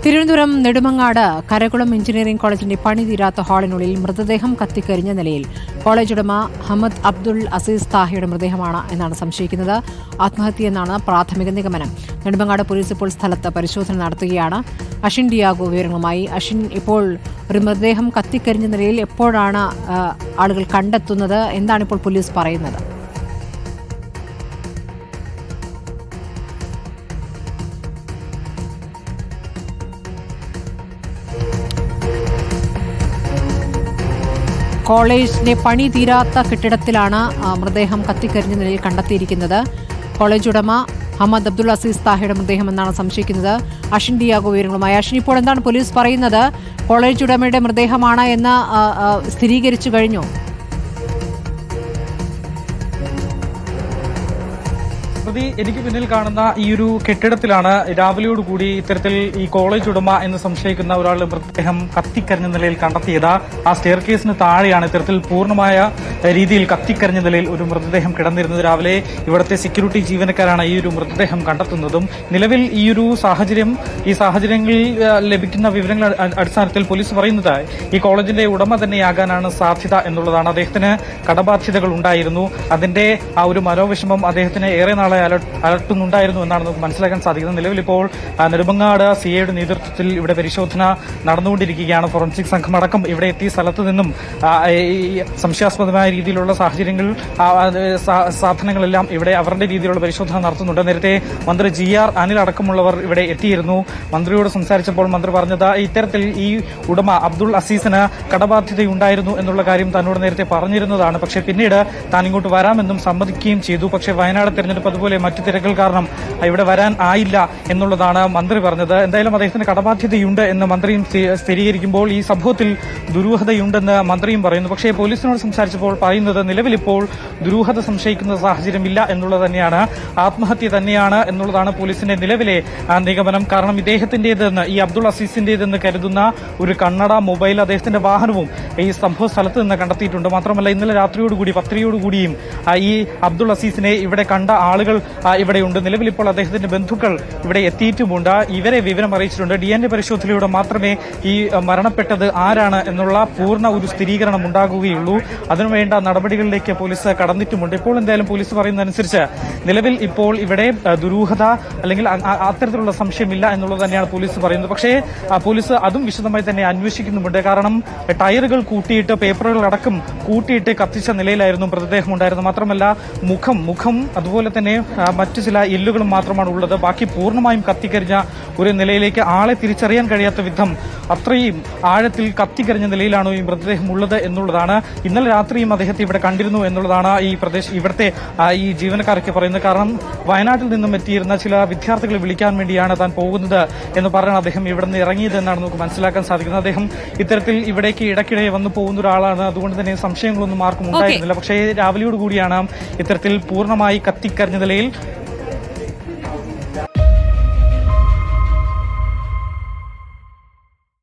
Thiruvananthapuram Nedumangad Karakulam engineering കോളേജിന്റെ പണി തീരാത്ത ഹാളിനുള്ളിൽ മൃതദേഹം കത്തിക്കരിഞ്ഞ നിലയിൽ കോളേജ് ഉടമ അഹമ്മദ് അബ്ദുൾ അസീസ് താഹിയുടെ മൃതദേഹമാണ് എന്നാണ് സംശയിക്കുന്നത്. ആത്മഹത്യയെന്നാണ് പ്രാഥമിക നിഗമനം. നെടുമങ്ങാട് പോലീസ് ഇപ്പോൾ സ്ഥലത്ത് പരിശോധന നടത്തുകയാണ്. അഷിൻ ഡിയാഗോ വിവരങ്ങളുമായി. അഷിൻ, ഇപ്പോൾ ഒരു മൃതദേഹം കത്തിക്കരിഞ്ഞ നിലയിൽ എപ്പോഴാണ് ആളുകൾ കണ്ടെത്തുന്നത്? എന്താണ് ഇപ്പോൾ പോലീസ് പറയുന്നത്? കോളേജിന്റെ പണി തീരാത്ത കെട്ടിടത്തിലാണ് മൃതദേഹം കത്തിക്കരിഞ്ഞ നിലയിൽ കണ്ടെത്തിയിരിക്കുന്നത്. കോളേജ് ഉടമ അഹമ്മദ് അബ്ദുൾ അസീസ് താഹിയുടെ മൃതദേഹം എന്നാണ് സംശയിക്കുന്നത്. അഷിൻ ഡിയാഗോ വിവരങ്ങളുമായി. അഷിൻ, ഇപ്പോൾ എന്താണ് പോലീസ് പറയുന്നത്? കോളേജ് ഉടമയുടെ മൃതദേഹമാണ് എന്ന് സ്ഥിരീകരിച്ചു കഴിഞ്ഞു? എനിക്ക് പിന്നിൽ കാണുന്ന ഈ ഒരു കെട്ടിടത്തിലാണ് രാവിലെയോടുകൂടി ഇത്തരത്തിൽ ഈ കോളേജ് ഉടമ എന്ന് സംശയിക്കുന്ന ഒരാളുടെ മൃതദേഹം കത്തിക്കരിഞ്ഞ നിലയിൽ കണ്ടെത്തിയത്. ആ സ്റ്റെയർ കേസിന് താഴെയാണ് ഇത്തരത്തിൽ പൂർണ്ണമായ രീതിയിൽ കത്തിക്കരിഞ്ഞ നിലയിൽ ഒരു മൃതദേഹം കിടന്നിരുന്നത്. രാവിലെ ഇവിടുത്തെ സെക്യൂരിറ്റി ജീവനക്കാരാണ് ഈ ഒരു മൃതദേഹം കണ്ടെത്തുന്നതും. നിലവിൽ ഈ സാഹചര്യങ്ങളിൽ ലഭിക്കുന്ന വിവരങ്ങൾ അടിസ്ഥാനത്തിൽ പോലീസ് പറയുന്നത് ഈ കോളേജിന്റെ ഉടമ തന്നെയാകാനാണ് സാധ്യത എന്നുള്ളതാണ്. അദ്ദേഹത്തിന് കടബാധ്യതകൾ ഉണ്ടായിരുന്നു. അതിന്റെ ആ ഒരു മനോവിഷമം അദ്ദേഹത്തിന് ഏറെ നാളെ അലട്ടുന്നുണ്ടായിരുന്നു എന്നാണ് നമുക്ക് മനസ്സിലാക്കാൻ സാധിക്കുന്നത്. നിലവിൽ ഇപ്പോൾ നെടുമങ്ങാട് സിഐയുടെ നേതൃത്വത്തിൽ ഇവിടെ പരിശോധന നടന്നുകൊണ്ടിരിക്കുകയാണ്. ഫോറൻസിക് സംഘം അടക്കം ഇവിടെ എത്തിയ സ്ഥലത്ത് നിന്നും സംശയാസ്പദമായ രീതിയിലുള്ള സാധനങ്ങളെല്ലാം ഇവിടെ അവരുടെ രീതിയിലുള്ള പരിശോധന നടത്തുന്നുണ്ട്. നേരത്തെ മന്ത്രി GR അനിൽ അടക്കമുള്ളവർ ഇവിടെ എത്തിയിരുന്നു. മന്ത്രിയോട് സംസാരിച്ചപ്പോൾ മന്ത്രി പറഞ്ഞത് ഇത്തരത്തിൽ ഈ ഉടമ അബ്ദുൾ അസീസിന് കടബാധ്യതയുണ്ടായിരുന്നു എന്നുള്ള കാര്യം തന്നോട് നേരത്തെ പറഞ്ഞിരുന്നതാണ്. പക്ഷേ പിന്നീട് താൻ ഇങ്ങോട്ട് വരാമെന്നും സമ്മതിക്കുകയും ചെയ്തു. പക്ഷേ വയനാട് തെരഞ്ഞെടുപ്പ് അതുപോലെ മറ്റു തിരക്കുകൾ കാരണം ഇവിടെ വരാൻ ആയില്ല എന്നുള്ളതാണ് മന്ത്രി പറഞ്ഞത്. എന്തായാലും അദ്ദേഹത്തിന് കടബാധ്യതയുണ്ട് എന്ന് മന്ത്രിയും സ്ഥിരീകരിക്കുമ്പോൾ ഈ സംഭവത്തിൽ ദുരൂഹതയുണ്ടെന്ന് മന്ത്രിയും പറയുന്നു. പക്ഷേ പോലീസിനോട് സംസാരിച്ചപ്പോൾ പറയുന്നത് നിലവിൽ ഇപ്പോൾ ദുരൂഹത സംശയിക്കുന്ന സാഹചര്യമില്ല എന്നുള്ളത് തന്നെയാണ്. ആത്മഹത്യ തന്നെയാണ് എന്നുള്ളതാണ് പോലീസിന്റെ നിലവിലെ നിഗമനം. കാരണം ഇദ്ദേഹത്തിന്റേതെന്ന്, ഈ അബ്ദുൾ അസീസിന്റേതെന്ന് കരുതുന്ന ഒരു കണ്ണട, മൊബൈൽ, അദ്ദേഹത്തിന്റെ വാഹനവും ഈ സംഭവ സ്ഥലത്ത് നിന്ന് കണ്ടെത്തിയിട്ടുണ്ട്. മാത്രമല്ല ഇന്നലെ രാത്രിയോടുകൂടി 10:00 ഈ അബ്ദുൾ അസീസിനെ ഇവിടെ കണ്ട ആളുകൾ ഇവിടെയുണ്ട്. നിലവിൽ ഇപ്പോൾ അദ്ദേഹത്തിന്റെ ബന്ധുക്കൾ ഇവിടെ എത്തിയിട്ടുമുണ്ട്. ഇവരെ വിവരം അറിയിച്ചിട്ടുണ്ട്. DNA പരിശോധനയിലൂടെ മാത്രമേ ഈ മരണപ്പെട്ടത് ആരാണ് എന്നുള്ള പൂർണ്ണ ഒരു സ്ഥിരീകരണം ഉണ്ടാകുകയുള്ളൂ. അതിനുവേണ്ട നടപടികളിലേക്ക് പോലീസ് കടന്നിട്ടുമുണ്ട്. ഇപ്പോൾ എന്തായാലും പോലീസ് പറയുന്നതനുസരിച്ച് നിലവിൽ ഇപ്പോൾ ഇവിടെ ദുരൂഹത അല്ലെങ്കിൽ അത്തരത്തിലുള്ള സംശയമില്ല എന്നുള്ളത് തന്നെയാണ് പോലീസ് പറയുന്നത്. പക്ഷേ പോലീസ് അതും വിശദമായി തന്നെ അന്വേഷിക്കുന്നുമുണ്ട്. കാരണം ടയറുകൾ കൂട്ടിയിട്ട്, പേപ്പറുകൾ അടക്കം കൂട്ടിയിട്ട് കത്തിച്ച നിലയിലായിരുന്നു മൃതദേഹം ഉണ്ടായിരുന്നത്. മാത്രമല്ല മുഖം അതുപോലെ തന്നെ മറ്റു ചില എല്ലുകളും മാത്രമാണ് ഉള്ളത്. ബാക്കി പൂർണ്ണമായും കത്തിക്കരിഞ്ഞ ഒരു നിലയിലേക്ക് ആളെ തിരിച്ചറിയാൻ കഴിയാത്ത വിധം അത്രയും ആഴത്തിൽ കത്തിക്കരിഞ്ഞ നിലയിലാണോ ഈ മൃതദേഹം ഉള്ളത് എന്നുള്ളതാണ്. ഇന്നലെ രാത്രിയും അദ്ദേഹത്തെ ഇവിടെ കണ്ടിരുന്നു എന്നുള്ളതാണ് ഇവിടുത്തെ ഈ ജീവനക്കാരൊക്കെ പറയുന്നത്. കാരണം വയനാട്ടിൽ നിന്നും എത്തിയിരുന്ന ചില വിദ്യാർത്ഥികളെ വിളിക്കാൻ വേണ്ടിയാണ് താൻ പോകുന്നത് എന്ന് പറഞ്ഞാണ് അദ്ദേഹം ഇവിടെ നിന്ന് ഇറങ്ങിയത് എന്നാണ് നമുക്ക് മനസ്സിലാക്കാൻ സാധിക്കുന്നത്. അദ്ദേഹം ഇത്തരത്തിൽ ഇവിടേക്ക് ഇടയ്ക്കിടെ വന്നു പോകുന്ന ഒരാളാണ്. അതുകൊണ്ട് തന്നെ സംശയങ്ങളൊന്നും ആർക്കും ഉണ്ടായിരുന്നില്ല. പക്ഷേ രാവിലെയോടുകൂടിയാണ് ഇത്തരത്തിൽ പൂർണ്ണമായി കത്തിക്കരിഞ്ഞ നിലയിൽ